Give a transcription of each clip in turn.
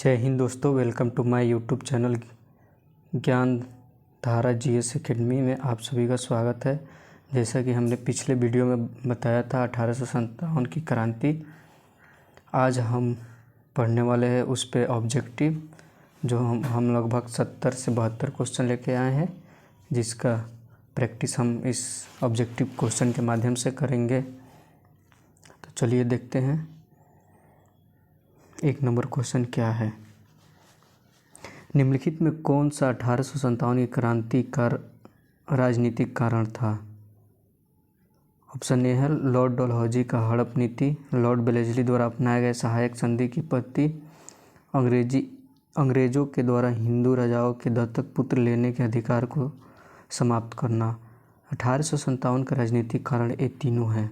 जय हिंद दोस्तों, welcome to my YouTube channel Gyan Dhara GS academy में आप सभी का स्वागत है। जैसा कि हमने पिछले वीडियो में बताया था 1857 की क्रांति, आज हम पढ़ने वाले हैं उस पे ऑब्जेक्टिव, जो हम लगभग 70 से 72 क्वेश्चन लेके आए हैं, जिसका प्रैक्टिस हम इस ऑब्जेक्टिव क्वेश्चन के माध्यम से करेंगे। तो चलिए देखते हैं 1 नंबर क्वेश्चन क्या है। निम्नलिखित में कौन सा 1857 की क्रांति का राजनीतिक कारण था? ऑप्शन ए है लॉर्ड डलहौजी का हड़प नीति, लॉर्ड वेलेस्ली द्वारा अपनाए गए सहायक संधि की पत्ती, अंग्रेजों के द्वारा हिंदू राजाओं के दत्तक पुत्र लेने के अधिकार को समाप्त करना। 1857 का राजनीतिक कारण ये तीनों हैं।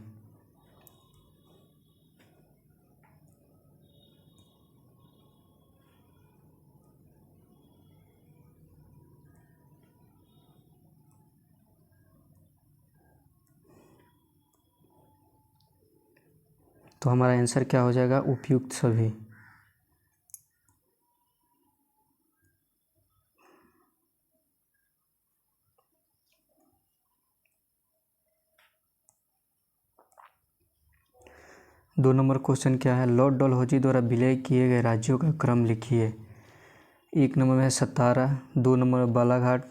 तो हमारा आंसर क्या हो जाएगा? उपयुक्त सभी। दो नंबर क्वेश्चन क्या है? लॉर्ड डलहौजी द्वारा विलय किए गए राज्यों का क्रम लिखिए। 1 नंबर में है सतारा, 2 नंबर बालाघाट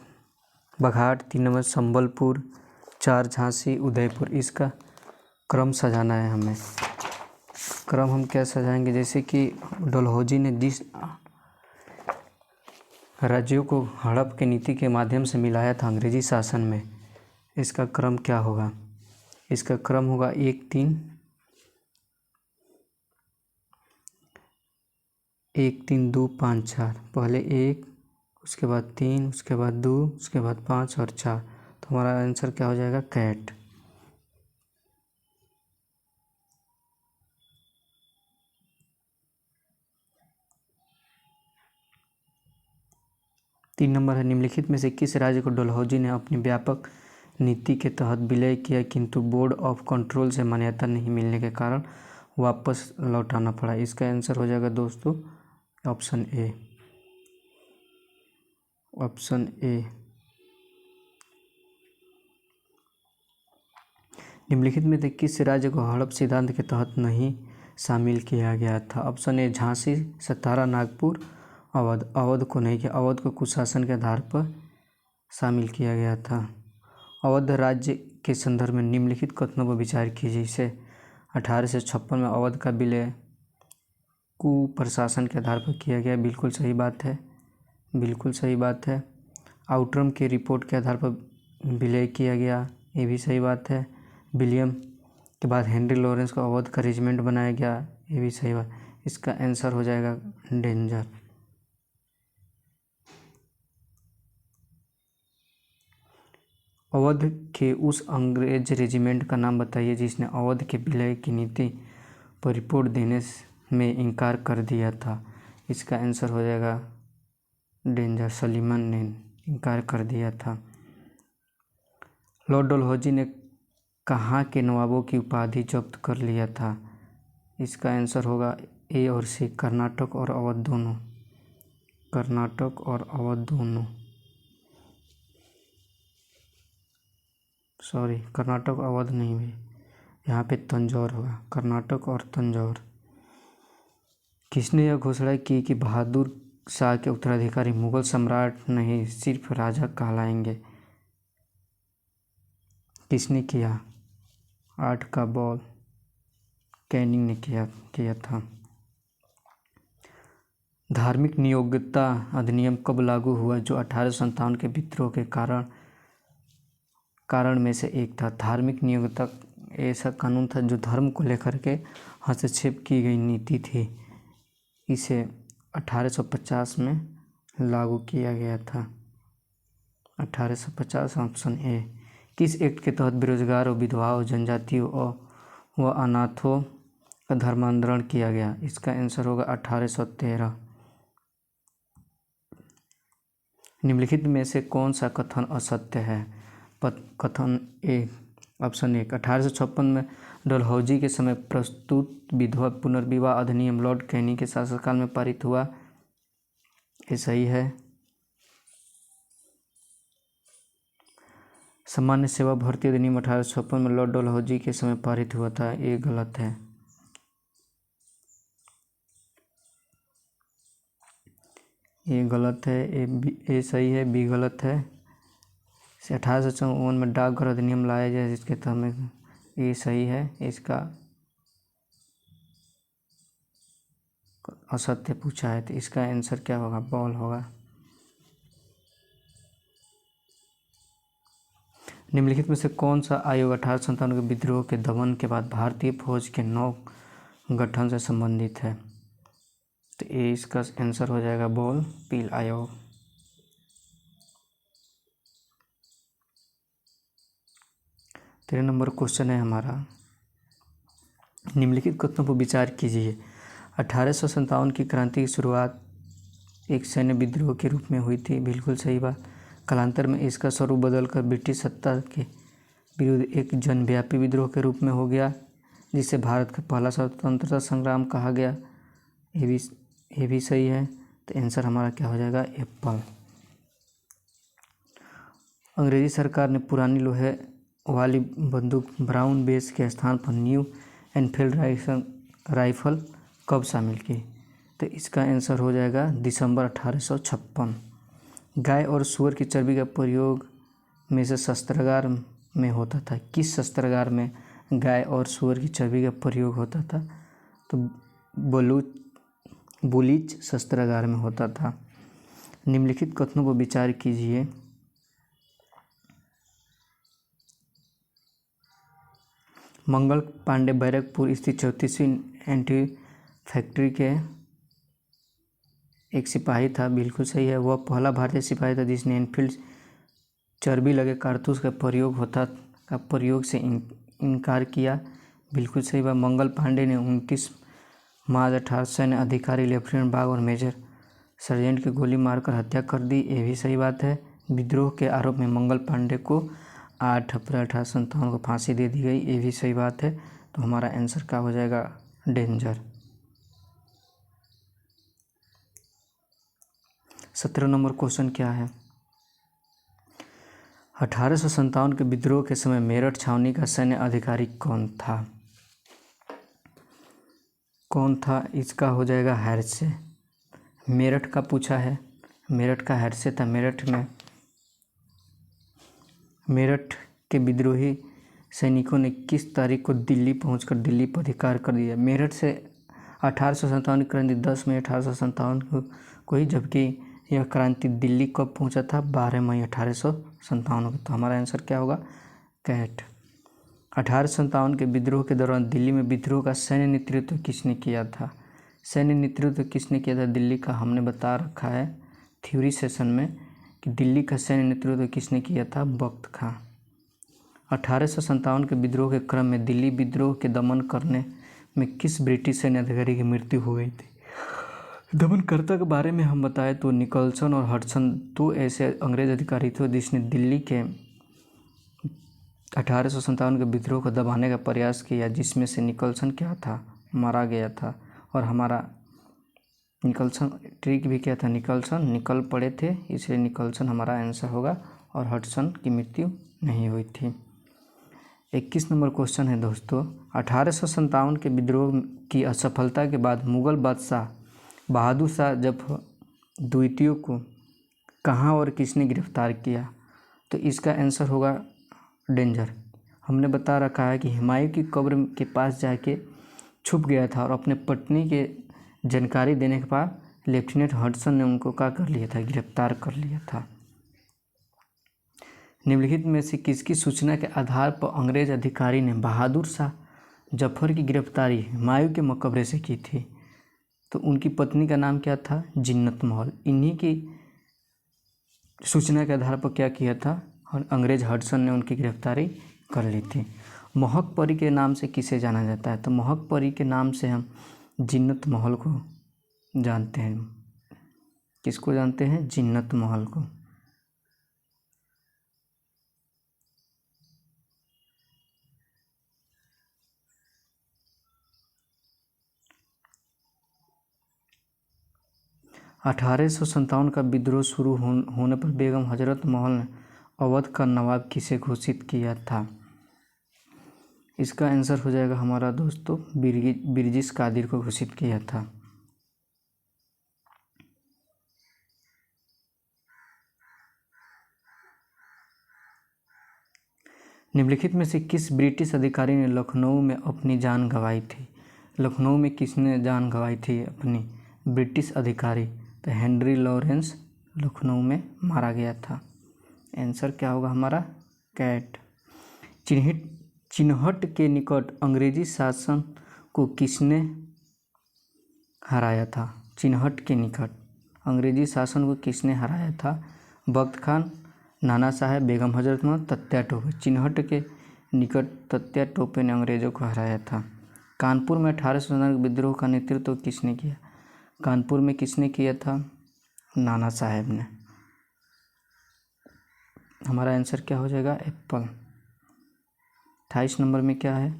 बघाट, 3 नंबर संबलपुर, 4 झांसी, उदयपुर। इसका क्रम सजाना है हमें। क्रम हम क्या सजाएंगे? जैसे कि डलहौजी ने जिस राज्यों को हड़प की नीति के माध्यम से मिलाया था अंग्रेजी शासन में, इसका क्रम क्या होगा? इसका क्रम होगा 1 3 1 3 2 5 4। पहले 1, उसके बाद 3, उसके बाद 2, उसके बाद 5 और 4। तो हमारा आंसर क्या हो जाएगा? कैट। तीन नंबर है निम्नलिखित में से किस राज्य को डलहौजी ने अपनी व्यापक नीति के तहत विलय किया किंतु बोर्ड ऑफ कंट्रोल से मान्यता नहीं मिलने के कारण वापस लौटाना पड़ा? इसका आंसर हो जाएगा दोस्तों ऑप्शन ए। Option A. निम्नलिखित में से किस राज्य को हड़प सिद्धांत के तहत नहीं शामिल किया गया था? ऑप्शन ए झांसी, सतारा, नागपुर, अवध। अवध को नहीं किया, अवध को कुशासन के आधार पर शामिल किया गया था। अवध राज्य के संदर्भ में निम्नलिखित कथनों पर विचार कीजिए। इसे 1856 में अवध का विलय कुप्रशासन के आधार पर किया गया। बिल्कुल सही बात है, बिल्कुल सही बात है। आउटरम की रिपोर्ट के आधार पर विलय किया गया, ये भी सही बात है। विलियम के बाद हेनरी लॉरेंस को अवध का रेजिमेंट बनाया गया, ये भी सही बात। इसका आंसर हो जाएगा डेंजर। अवध के उस अंग्रेज रेजिमेंट का नाम बताइए जिसने अवध के विलय की नीति पर रिपोर्ट देने में इनकार कर दिया था। इसका आंसर हो जाएगा डेंजर। सलीमन ने इनकार कर दिया था। लॉर्ड डलहौजी ने कहाँ के नवाबों की उपाधि जब्त कर लिया था? इसका आंसर होगा ए और सी, कर्नाटक और अवध दोनों। कर्नाटक और अवध दोनों, सॉरी कर्नाटक अवध नहीं हुई, यहाँ पे तंजौर होगा। कर्नाटक और तंजौर। किसने यह घोषणा की कि बहादुर शाह के उत्तराधिकारी मुगल सम्राट नहीं सिर्फ राजा कहलाएंगे? किसने किया? 8 का बॉल कैनिंग ने किया था। धार्मिक नियोक्ता अधिनियम कब लागू हुआ जो 1857 के विद्रोह के कारण में से एक था? धार्मिक नियोक्ता ऐसा कानून था जो धर्म को लेकर के हस्तक्षेप की गई नीति थी। इसे 1850 में लागू किया गया था। 1850 ऑप्शन ए। किस एक्ट के तहत बेरोजगार और विधवाओं, जनजातियों व अनाथों का धर्मांतरण किया गया? इसका आंसर होगा 1813। निम्नलिखित में से कौन सा कथन असत्य है? कथन ए। ऑप्शन ए 1856 में डलहौजी के समय प्रस्तुत विधवा पुनर्विवाह अधिनियम लॉर्ड कैनिंग के शासनकाल में पारित हुआ ये सही है। सामान्य सेवा भर्ती अधिनियम 1856 में लॉर्ड डलहौजी के समय पारित हुआ था, ये गलत है। ये गलत है। ए सही है, बी गलत है। 1854 में डाकघर अधिनियम लाया गया जिसके तहत में, ये सही है। इसका असत्य पूछा है तो इसका आंसर क्या होगा? बॉल होगा। निम्नलिखित में से कौन सा आयोग 1857 के विद्रोह के दमन के बाद भारतीय फौज के नौ गठन से संबंधित है? तो ये इसका आंसर हो जाएगा बॉल पील आयोग। 13 नंबर क्वेश्चन है हमारा, निम्नलिखित कथनों पर विचार कीजिए। 1857 की क्रांति की शुरुआत एक सैन्य विद्रोह के रूप में हुई थी, बिल्कुल सही बात। कालांतर में इसका स्वरूप बदलकर ब्रिटिश सत्ता के विरुद्ध एक जनव्यापी विद्रोह के रूप में हो गया, जिसे भारत का पहला स्वतंत्रता संग्राम कहा गया। ये भी सही है। तो आंसर हमारा क्या हो जाएगा? एप्पल। अंग्रेजी सरकार ने पुरानी लोहे वाली बंदूक ब्राउन बेस के स्थान पर न्यू एनफील्ड राइफल कब शामिल की? तो इसका आंसर हो जाएगा दिसंबर 1856। गाय और सूअर की चर्बी का प्रयोग में से शस्त्रागार में होता था। किस शस्त्रागार में गाय और सूअर की चर्बी का प्रयोग होता था? तो बुलिच शस्त्रागार में होता था। निम्नलिखित कथनों पर विचार कीजिए। मंगल पांडे बैरकपुर स्थित 34वीं एंटी फैक्ट्री के एक सिपाही था, बिल्कुल सही है। वह पहला भारतीय सिपाही था जिसने एनफील्ड चर्बी लगे कारतूस का प्रयोग से इनकार किया, बिल्कुल सही बात। मंगल पांडे ने 29 मार्च 1800 सैन्य अधिकारी लेफ्टिनेंट बाग और मेजर सर्जेंट की गोली मारकर हत्या कर दी, ये भी सही बात है। विद्रोह के आरोप में मंगल पांडे को 8 अप्रैल 1857 को फांसी दे दी गई, ये भी सही बात है। तो हमारा आंसर क्या हो जाएगा? डेंजर। 17 नंबर क्वेश्चन क्या है? 1857 के विद्रोह के समय मेरठ छावनी का सैन्य अधिकारी कौन था? इसका हो जाएगा हैरसे। मेरठ का पूछा है, मेरठ का हैरसे था। मेरठ के विद्रोही सैनिकों ने किस तारीख को दिल्ली पहुंचकर दिल्ली पर अधिकार कर दिया? मेरठ से 1857 की क्रांति 10 मई 1857 को ही, जबकि यह क्रांति दिल्ली कब पहुंचा था? 12 मई 1857 को। तो हमारा आंसर क्या होगा? कैट। 1857 के विद्रोह के दौरान दिल्ली में विद्रोह का सैन्य नेतृत्व किसने किया था? सैन्य नेतृत्व किसने किया था दिल्ली का? हमने बता रखा है थ्योरी सेशन में कि दिल्ली का सैन्य नेतृत्व किसने किया था? बख्त खां। 1857 के विद्रोह के क्रम में दिल्ली विद्रोह के दमन करने में किस ब्रिटिश सैन्य अधिकारी की मृत्यु हो गई थी? दमनकर्ता के बारे में हम बताएं तो निकलसन और हडसन दो ऐसे अंग्रेज अधिकारी थे जिसने दिल्ली के 1857 के विद्रोह को दबाने का प्रयास किया, जिसमें से निकलसन क्या था? मारा गया था। और हमारा निकलसन ट्रिक भी क्या था? निकलसन निकल पड़े थे, इसलिए निकलसन हमारा आंसर होगा और हडसन की मृत्यु नहीं हुई थी। 21 नंबर क्वेश्चन है दोस्तों, 1857 के विद्रोह की असफलता के बाद मुगल बादशाह बहादुर शाह द्वितीय को कहाँ और किसने गिरफ्तार किया? तो इसका आंसर होगा डेंजर। हमने बता रखा है कि हुमायूं की कब्र के पास जाके छुप गया था और अपने पत्नी के जानकारी देने के बाद लेफ्टिनेंट हडसन ने उनको क्या कर लिया था? गिरफ्तार कर लिया था। निम्नलिखित में से किसकी सूचना के आधार पर अंग्रेज अधिकारी ने बहादुर शाह जफर की गिरफ्तारी हुमायूं के मकबरे से की थी? तो उनकी पत्नी का नाम क्या था? जिन्नत महल। इन्हीं की सूचना के आधार पर क्या किया था? और अंग्रेज हडसन ने उनकी गिरफ्तारी कर ली थी। महक परी के नाम से किसे जाना जाता है? तो महक परी के नाम से हम जिन्नत महल को जानते हैं। किसको जानते हैं? जिन्नत महल को। 1857 का विद्रोह शुरू होने पर बेगम हजरत महल ने अवध का नवाब किसे घोषित किया था? इसका आंसर हो जाएगा हमारा दोस्तों बिरजिस कादिर को घोषित किया था। निम्नलिखित में से किस ब्रिटिश अधिकारी ने लखनऊ में अपनी जान गंवाई थी? लखनऊ में किसने जान गंवाई थी अपनी? ब्रिटिश अधिकारी। तो हेनरी लॉरेंस लखनऊ में मारा गया था। आंसर क्या होगा हमारा? कैट। चिन्हट के निकट अंग्रेजी शासन को किसने हराया था? चिन्हट के निकट अंग्रेजी शासन को किसने हराया था? बख्त खान, नाना साहेब, बेगम हजरत महल, तात्या टोपे। चिन्हट के निकट तात्या टोपे ने अंग्रेजों को हराया था। कानपुर में 1857 के विद्रोह का नेतृत्व किसने किया? कानपुर में किसने किया था? नाना साहेब ने। हमारा आंसर क्या हो जाएगा? एप्पल। 28 नंबर में क्या है?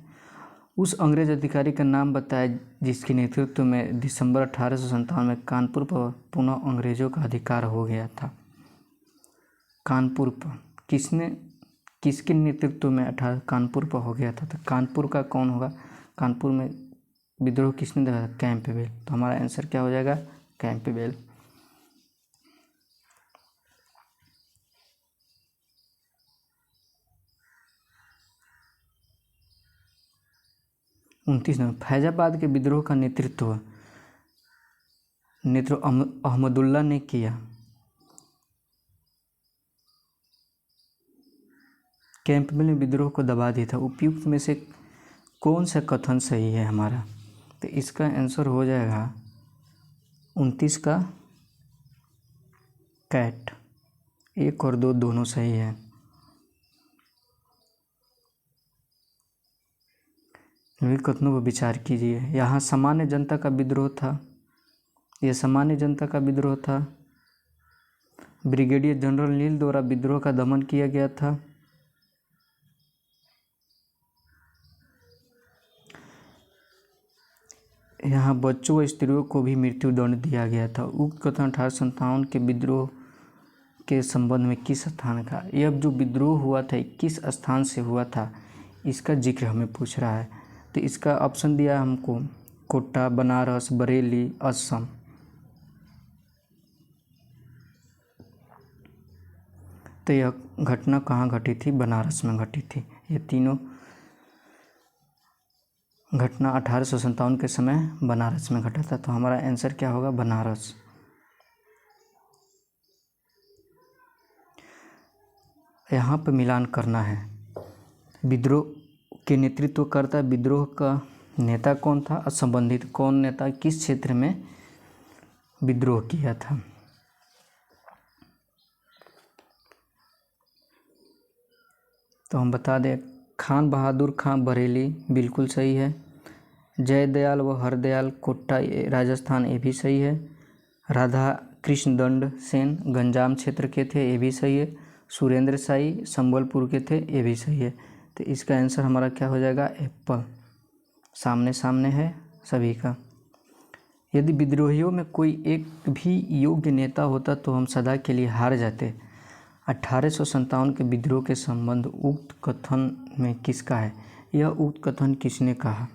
उस अंग्रेज अधिकारी का नाम बताया जिसके नेतृत्व में दिसंबर 1857 में कानपुर पर पुनः अंग्रेजों का अधिकार हो गया था। कानपुर पर किसके नेतृत्व में कानपुर पर हो गया था? तो कानपुर का कौन होगा? कानपुर में विद्रोह किसने देखा था? कैंपबेल। तो हमारा आंसर क्या हो जाएगा? कैंपबेल। फैजाबाद के विद्रोह का नेतृत्व अहमदुल्ला ने किया। कैंपबेल ने विद्रोह को दबा दिया था। उपयुक्त में से कौन सा कथन सही है हमारा? तो इसका आंसर हो जाएगा 29 का कैट। 1 और 2 दोनों सही है। कथनों पर विचार कीजिए। यहाँ सामान्य जनता का विद्रोह था। यह सामान्य जनता का विद्रोह था। ब्रिगेडियर जनरल नील द्वारा विद्रोह का दमन किया गया था। यहाँ बच्चों व स्त्रियों को भी मृत्यु दंड दिया गया था। उक्त कथन 1857 के विद्रोह के संबंध में किस स्थान का? यह जो विद्रोह हुआ था किस स्थान से हुआ था, इसका जिक्र हमें पूछ रहा है। तो इसका ऑप्शन दिया है हमको कोटा, बनारस, बरेली, असम। तो यह घटना कहाँ घटी थी? बनारस में घटी थी। ये तीनों घटना 1857 के समय बनारस में घटा था। तो हमारा आंसर क्या होगा? बनारस। यहाँ पर मिलान करना है। विद्रोह के नेतृत्व करता विद्रोह का नेता कौन था और संबंधित कौन नेता किस क्षेत्र में विद्रोह किया था? तो हम बता दें, खान बहादुर खां बरेली बिल्कुल सही है। जयदयाल व हरदयाल कोट्टा राजस्थान, ये भी सही है। राधा कृष्ण दंड सेन गंजाम क्षेत्र के थे, ये भी सही है। सुरेंद्र साई संबलपुर के थे, ये भी सही है। तो इसका आंसर हमारा क्या हो जाएगा? एप्पल। सामने सामने है सभी का। यदि विद्रोहियों में कोई एक भी योग्य नेता होता तो हम सदा के लिए हार जाते। 1857 के विद्रोह के संबंध उक्त कथन में किसका है? यह उक्त कथन किसने कहा?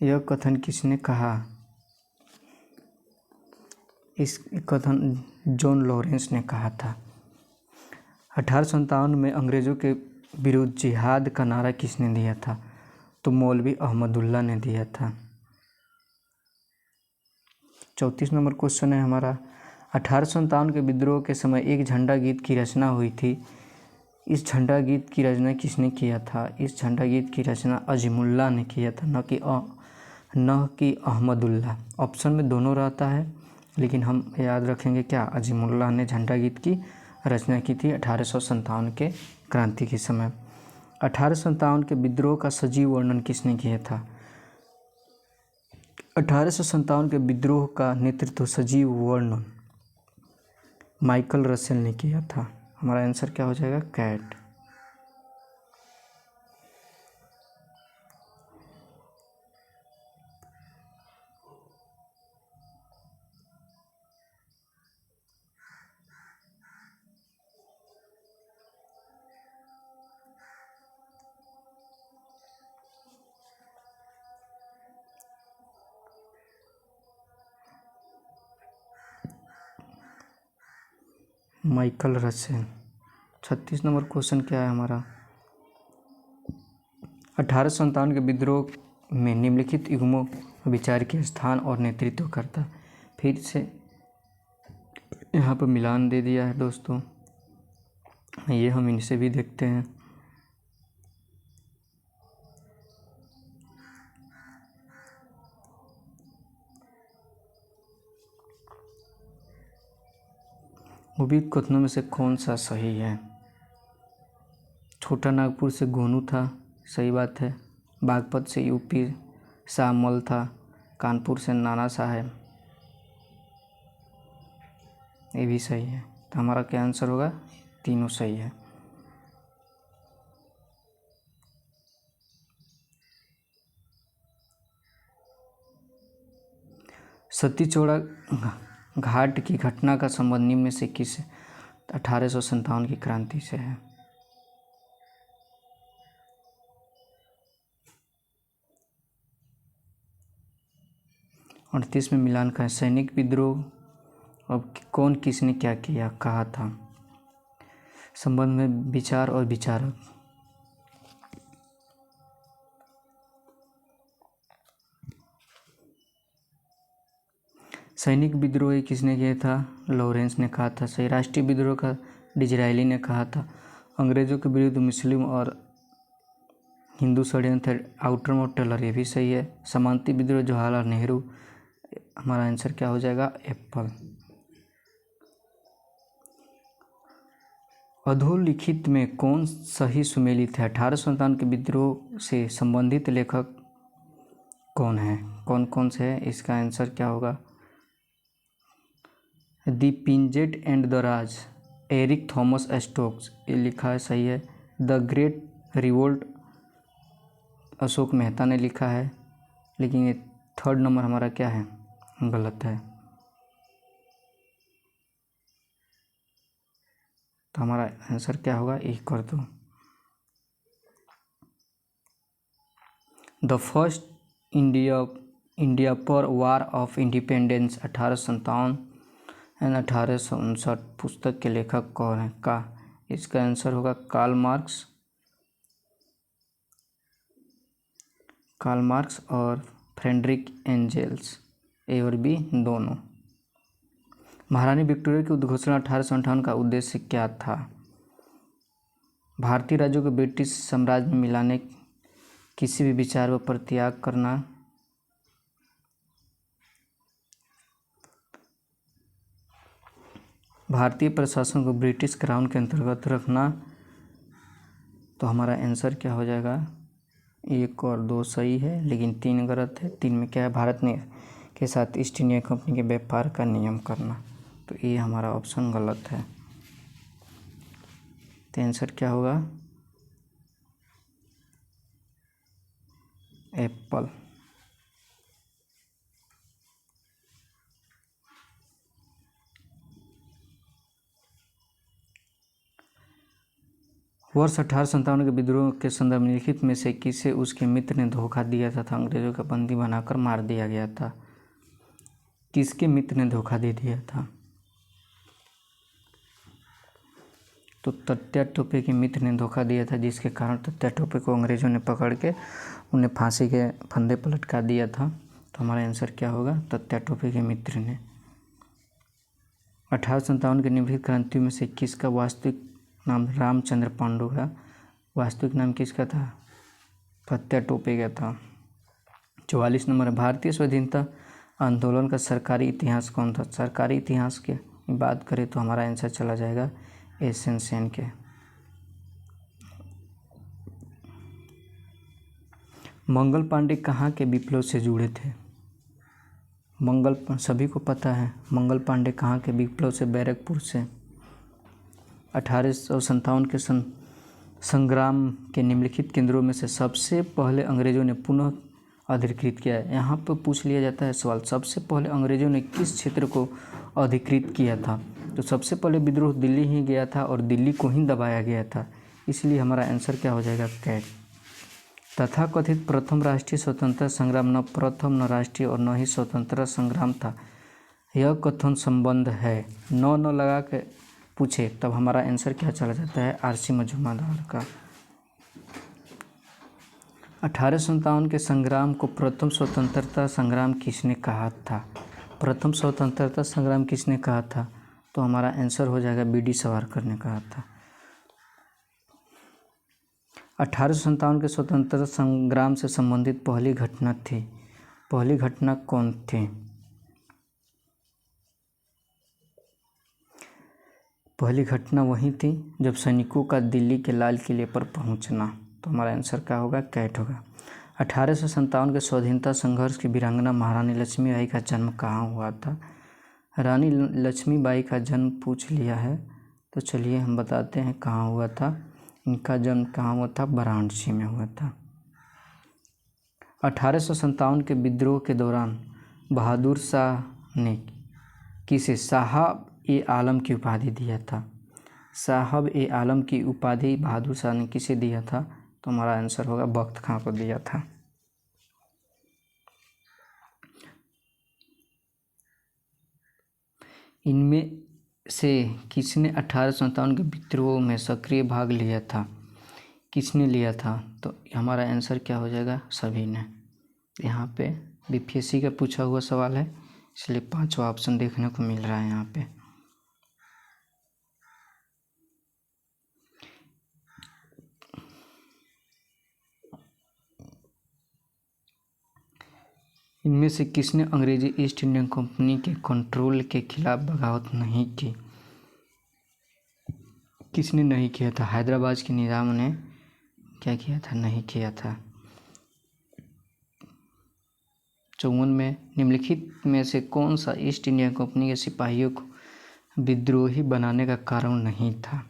यह कथन किसने कहा? इस कथन जॉन लॉरेंस ने कहा था। 1857 में अंग्रेज़ों के विरुद्ध जिहाद का नारा किसने दिया था? तो मौलवी अहमदुल्ला ने दिया था। 34 नंबर क्वेश्चन है हमारा, 1857 के विद्रोह के समय एक झंडा गीत की रचना हुई थी। इस झंडा गीत की रचना किसने किया था? इस झंडा गीत की रचना अजीमुल्लाह ने किया था, न कि अहमदुल्ला। ऑप्शन में दोनों रहता है, लेकिन हम याद रखेंगे क्या? अजीमुल्लाह ने झंडा गीत की रचना की थी 1857 के क्रांति के समय। 1857 के विद्रोह का सजीव वर्णन किसने किया था? 1857 के विद्रोह का नेतृत्व सजीव वर्णन माइकल रसेल ने किया था। हमारा आंसर क्या हो जाएगा? Cat. Michael Russell. 36 number question क्या है हमारा, 1857 के विद्रोह में निम्नलिखित युग्मों विचार के स्थान और नेतृत्व करता। फिर से यहाँ पर मिलान दे दिया है दोस्तों, ये हम इनसे भी देखते हैं। उपयुक्त कथनों में से कौन सा सही है। छोटा नागपुर से गोनू था, सही बात है। बागपत से यूपी शाहमल था। कानपुर से नाना साहब, ये भी सही है। तो हमारा क्या आंसर होगा, तीनों सही है। सती चौड़ा घाट की घटना का संबंध निम्न में से किस 1857 की क्रांति से है। 38 में मिलान का है। सैनिक विद्रोह अब कौन किसने क्या किया कहा था। संबंध में विचार और विचारक। सैनिक विद्रोह किसने किया था, लॉरेंस ने कहा था। सही। राष्ट्रीय विद्रोह का डिजरायली ने कहा था। अंग्रेजों के विरुद्ध मुस्लिम और हिंदू षड्यंत्र आउटरमोस्ट टेलर, ये भी सही है। समांती विद्रोह जवाहरलाल नेहरू, हमारा आंसर क्या हो जाएगा, एप्पल। अधोलिखित में कौन सही सुमेलित है। 1857 के विद्रोह से संबंधित लेखक कौन है, कौन कौन से है, इसका आंसर क्या होगा। The peasant and the Raj, Eric Thomas Stokes, ये लिखा है, सही है। The great revolt, Ashok Mehta ने लिखा है, लेकिन ये 3rd नंबर हमारा क्या है, गलत है। तो हमारा आंसर क्या होगा, एक कर दो। द फर्स्ट इंडिया पर वार ऑफ इंडिपेंडेंस 1857 एंड 1859 पुस्तक के लेखक कौन है का, इसका आंसर होगा कार्ल मार्क्स और फ्रेडरिक एंजेल्स, ए और बी दोनों। महारानी विक्टोरिया की उद्घोषणा 1858 का उद्देश्य क्या था। भारतीय राज्यों को ब्रिटिश साम्राज्य में मिलाने, किसी भी विचार पर त्याग करना, भारतीय प्रशासन को ब्रिटिश क्राउन के अंतर्गत रखना। तो हमारा आंसर क्या हो जाएगा, 1 और 2 सही है, लेकिन 3 गलत है। 3 में क्या है, भारत ने के साथ ईस्ट इंडिया कंपनी के व्यापार का नियम करना। तो ये हमारा ऑप्शन गलत है। तो आंसर क्या होगा, एप्पल। वर्ष 1857 के विद्रोह के संदर्भ में लिखित में से किसे उसके मित्र ने धोखा दिया था अंग्रेजों का बंदी बनाकर मार दिया गया था। किसके मित्र ने धोखा दे दिया था, तो तत्या टोपे के मित्र ने धोखा दिया था, जिसके कारण तत्या टोपे को अंग्रेजों ने पकड़ के उन्हें फांसी के फंदे पर लटका दिया था। तो हमारा आंसर क्या होगा, तत्या टोपे के मित्र ने। 1857 के निम्नलिखित क्रांतियों में से किसका वास्तविक नाम रामचंद्र पांडु का वास्तविक नाम किसका था, तत्या टोपे का था। 44 नंबर, भारतीय स्वाधीनता आंदोलन का सरकारी इतिहास कौन था। सरकारी इतिहास की बात करें तो हमारा आंसर चला जाएगा एस.एन. सेन के। मंगल पांडे कहाँ के विप्लव से जुड़े थे। सभी को पता है मंगल पांडे कहाँ के विप्लव से, बैरकपुर से। 1857 के संग्राम के निम्नलिखित केंद्रों में से सबसे पहले अंग्रेजों ने पुनः अधिकृत किया है। यहाँ पर पूछ लिया जाता है सवाल, सबसे पहले अंग्रेजों ने किस क्षेत्र को अधिकृत किया था। तो सबसे पहले विद्रोह दिल्ली ही गया था और दिल्ली को ही दबाया गया था, इसलिए हमारा आंसर क्या हो जाएगा, कैट। तथाकथित प्रथम राष्ट्रीय स्वतंत्रता संग्राम न प्रथम, न राष्ट्रीय और न ही स्वतंत्रता संग्राम था। यह कथन संबंध है, न लगा के पूछे तब हमारा आंसर क्या चला जाता है, आरसी मजूमदार का। 1857 के संग्राम को प्रथम स्वतंत्रता संग्राम किसने कहा था? प्रथम स्वतंत्रता संग्राम किसने कहा था? तो हमारा आंसर हो जाएगा BD सावरकर ने कहा था। 1857 के स्वतंत्रता संग्राम से संबंधित पहली घटना थी, पहली घटना कौन थी? पहली घटना वही थी जब सैनिकों का दिल्ली के लाल किले पर पहुंचना। तो हमारा आंसर क्या होगा, कैट होगा। 1857 के स्वाधीनता संघर्ष की वीरांगना महारानी लक्ष्मीबाई का जन्म कहाँ हुआ था? रानी लक्ष्मीबाई का जन्म पूछ लिया है, तो चलिए हम बताते हैं कहाँ हुआ था। इनका जन्म कहाँ हुआ था? वाराणसी में हुआ था। 1857 के विद्रोह के दौरान बहादुर शाह ने किसे साहब ए आलम की उपाधि दिया था? साहब ए आलम की उपाधि बहादुर शाह ने किसे दिया था? तो हमारा आंसर होगा बख्त खां को दिया था। इनमें से किसने 1857 के विद्रोह में सक्रिय भाग लिया था? किसने लिया था? तो हमारा आंसर क्या हो जाएगा, सभी ने। यहाँ पे BPSC का पूछा हुआ सवाल है, इसलिए 5वां ऑप्शन देखने को मिल रहा है यहाँ पे। इनमें से किसने अंग्रेजी ईस्ट इंडिया कंपनी के कंट्रोल के खिलाफ बगावत नहीं की? किसने नहीं किया था? हैदराबाद के निज़ाम ने क्या किया था? नहीं किया था। 54 में निम्नलिखित में से कौन सा ईस्ट इंडिया कंपनी के सिपाहियों को विद्रोही बनाने का कारण नहीं था?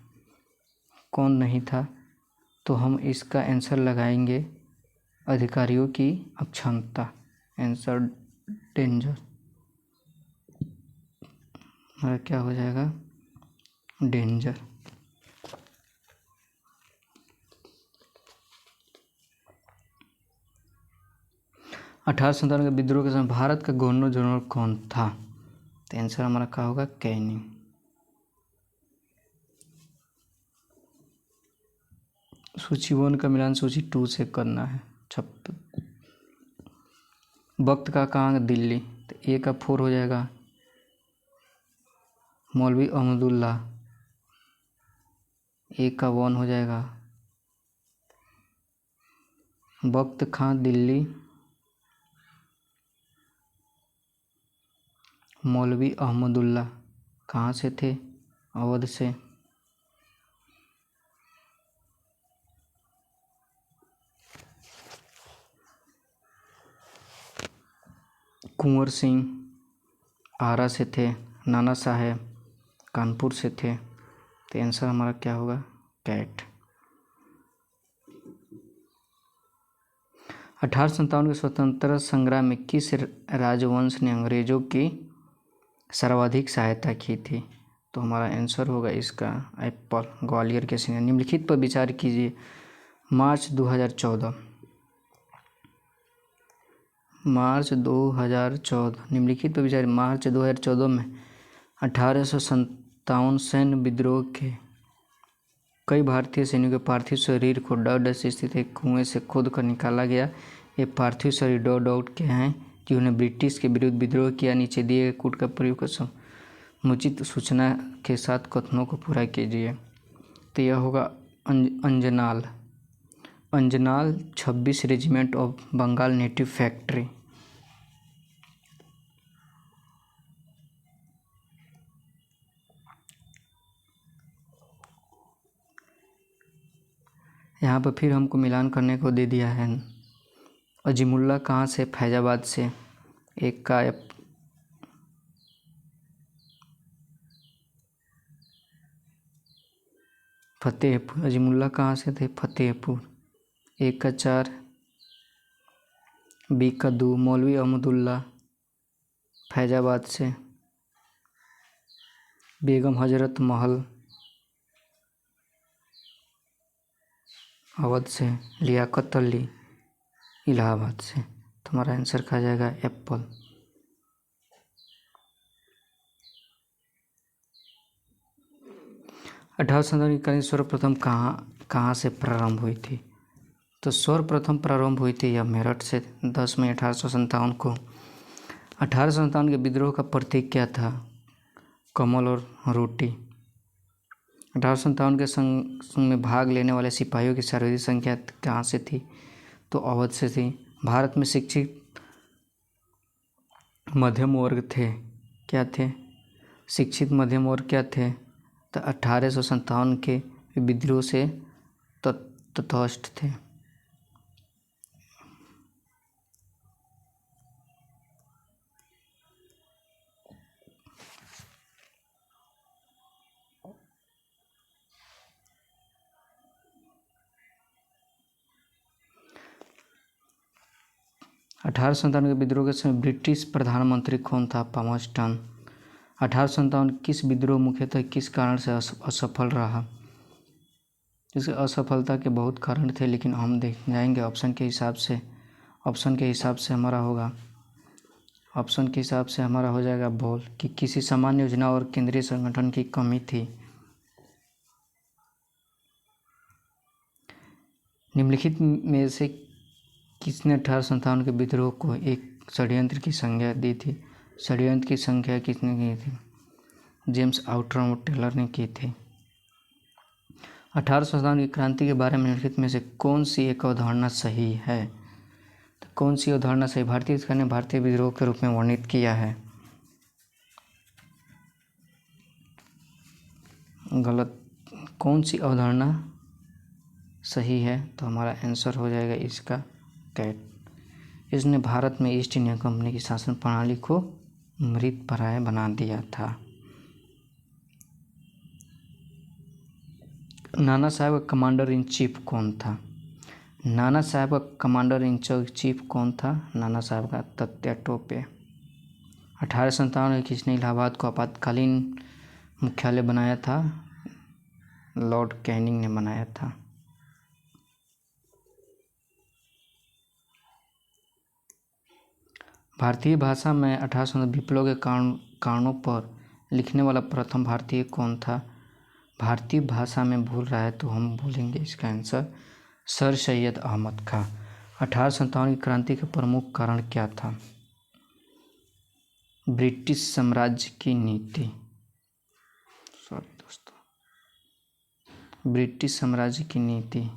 कौन नहीं था? तो हम इसका आंसर लगाएंगे अधिकारियों की अक्षमता। आंसर डेंजर, हमारा क्या हो जाएगा, डेंजर। 1857 के विद्रोह के समय भारत का गवर्नर जनरल कौन था? तो आंसर हमारा क्या होगा, कैनिंग। सूची 1 का मिलान सूची 2 से करना है। 56 वक्त का कहाँ, दिल्ली, तो A का 4 हो जाएगा मौलवी अहमदुल्ला, A का 1 हो जाएगा वक्त खां दिल्ली, मौलवी अहमदुल्ला कहाँ से थे? अवध से। कुंवर सिंह आरा से थे, नाना साहेब कानपुर से थे। तो आंसर हमारा क्या होगा, कैट। 1857 के स्वतंत्रता संग्राम में किस राजवंश ने अंग्रेजों की सर्वाधिक सहायता की थी? तो हमारा आंसर होगा इसका एप्पल, ग्वालियर के सिंह। निम्नलिखित पर विचार कीजिए। मार्च 2014 निम्नलिखित पर विचार। मार्च 2014 में 1857 सैन्य विद्रोह के कई भारतीय सैनिकों के पार्थिव शरीर को डॉडस स्थित एक कुएं से खोद कर निकाला गया। ये पार्थिव शरीर डॉड के हैं जिन्होंने ब्रिटिश के विरुद्ध विद्रोह किया। नीचे दिए गए कूट का प्रयोग कर समुचित सूचना के साथ कथनों को पूरा कीजिए। तो यह होगा अंजनाल 26 regiment of Bengal native factory. यहाँ पर फिर हमको मिलान करने को दे दिया है। अजीमुल्ला कहाँ से? फैजाबाद से। एक का फतेहपुर। अजीमुल्ला कहाँ से थे? फतेहपुर। एक का 4, बी का 2 मौलवी अहमदुल्ला फैजाबाद से। बेगम हजरत महल अवध से। लियाकत अली इलाहाबाद से। तो हमारा आंसर कहा जाएगा एप्पल। 1857 की क्रांति सर्वप्रथम कहाँ से प्रारंभ हुई थी? तो सर्वप्रथम प्रारंभ हुई थी यह मेरठ से 10 मई 1857 को। 1857 के विद्रोह का प्रतीक क्या था? कमल और रोटी। 1857 के संघ में भाग लेने वाले सिपाहियों की सर्वाधिक संख्या कहाँ से थी? तो अवध से थी। भारत में शिक्षित मध्यम वर्ग थे। क्या थे? शिक्षित मध्यम वर्ग क्या थे? तो 1857 के विद्रोह से तटस्थ थे। अठारह के विद्रोह के समय ब्रिटिश प्रधानमंत्री कौन था? पामर्स्टन। 1857 किस विद्रोह मुख्यतः किस कारण से असफल रहा? इसकी असफलता के बहुत कारण थे, लेकिन हम देख जाएंगे ऑप्शन के हिसाब से। ऑप्शन के हिसाब से हमारा हो जाएगा बोल कि किसी सामान्य योजना और केंद्रीय संगठन की कमी थी। निम्नलिखित में से किसने 1857 के विद्रोह को एक षड्यंत्र की संज्ञा दी थी? षड्यंत्र की संख्या किसने की थी? जेम्स आउटरम और टेलर ने की थी। 1857 की क्रांति के बारे में निम्नलिखित में से कौन सी एक अवधारणा सही है? तो कौन सी अवधारणा सही? भारतीय इतिहास ने भारतीय विद्रोह के रूप में वर्णित किया है। गलत। कौन सी अवधारणा सही है? तो हमारा आंसर हो जाएगा इसका कैट। इसने भारत में ईस्ट इंडिया कंपनी की शासन प्रणाली को मृतप्राय बना दिया था। नाना साहब का कमांडर इन चीफ कौन था? नाना साहब का कमांडर इन चीफ कौन था? नाना साहब का तात्या टोपे। 1857 में किसने इलाहाबाद को आपातकालीन मुख्यालय बनाया था? लॉर्ड कैनिंग ने बनाया था। भारतीय भाषा में 1857 विप्लव के कारणों पर लिखने वाला प्रथम भारतीय कौन था? भारतीय भाषा में भूल रहा है तो हम बोलेंगे इसका आंसर सर सैयद अहमद खां। 1857 की क्रांति का प्रमुख कारण क्या था? ब्रिटिश साम्राज्य की नीति। ब्रिटिश साम्राज्य की नीति।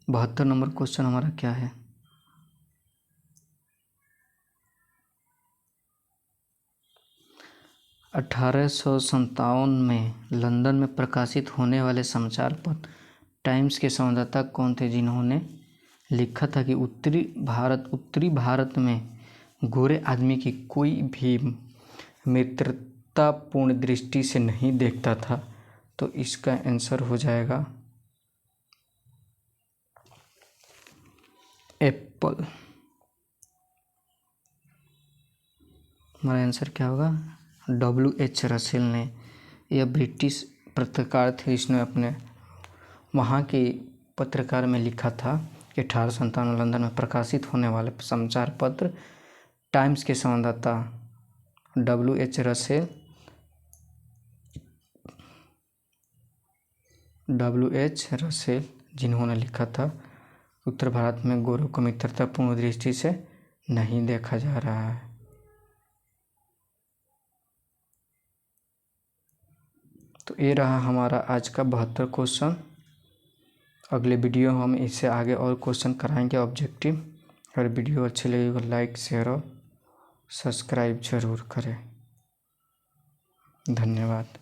72 नंबर क्वेश्चन हमारा क्या है? 1857 में लंदन में प्रकाशित होने वाले समाचार पत्र टाइम्स के संवाददाता कौन थे, जिन्होंने लिखा था कि उत्तरी भारत में गोरे आदमी की कोई भी मित्रतापूर्ण दृष्टि से नहीं देखता था? तो इसका आंसर हो जाएगा एप्पल। हमारा आंसर क्या होगा? W.H. रसेल ने। यह ब्रिटिश पत्रकार थे, इसने अपने वहाँ के पत्रकार में लिखा था कि 1857 लंदन में प्रकाशित होने वाले समाचार पत्र टाइम्स के संवाददाता W.H. रसेल जिन्होंने लिखा था उत्तर भारत में गोरों को मित्रतापूर्ण दृष्टि से नहीं देखा जा रहा है। तो ये रहा हमारा आज का 72 क्वेश्चन। अगले वीडियो हम इससे आगे और क्वेश्चन कराएंगे ऑब्जेक्टिव। अगर वीडियो अच्छी लगी तो लाइक शेयर और सब्सक्राइब जरूर करें। धन्यवाद।